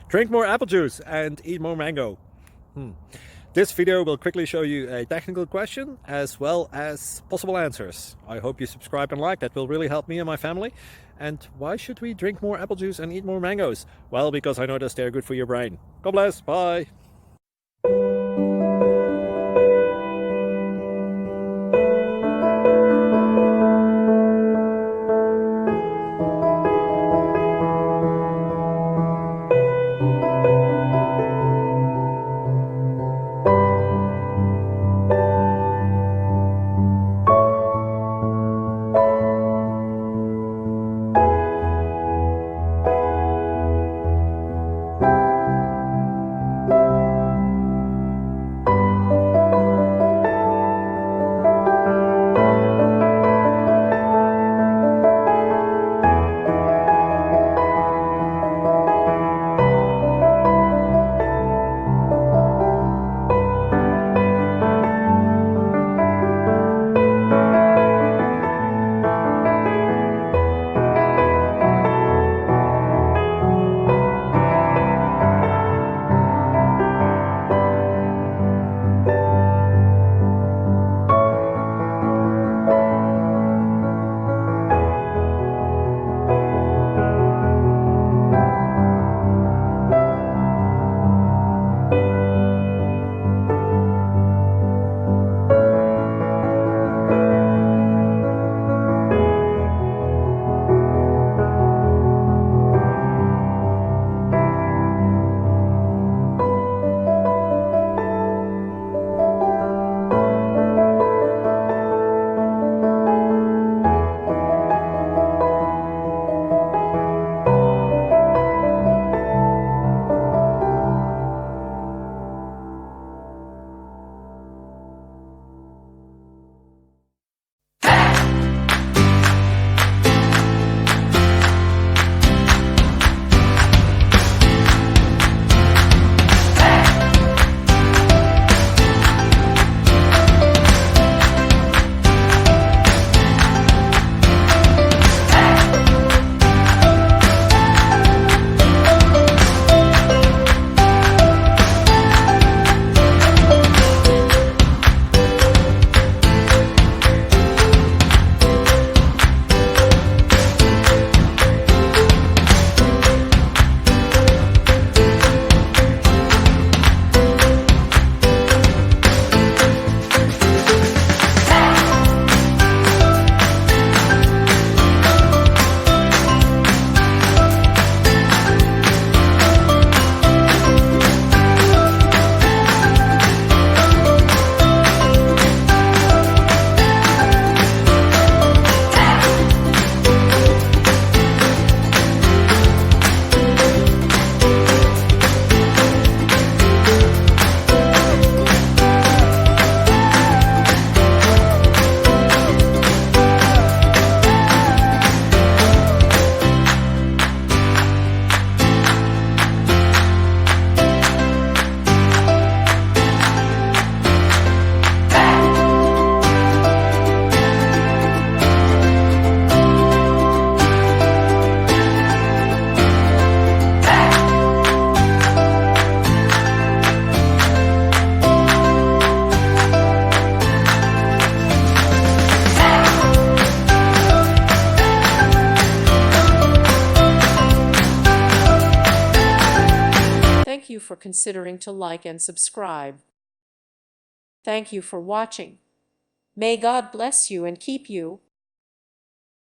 Drink more apple juice and eat more mango. This video will quickly show you a technical question as well as possible answers. I hope you subscribe and like, that will really help me and my family. And why should we drink more apple juice and eat more mangoes? Well, because I noticed they're good for your brain. God bless, bye! Thank you for considering to like and subscribe. Thank you for watching. May God bless you and keep you.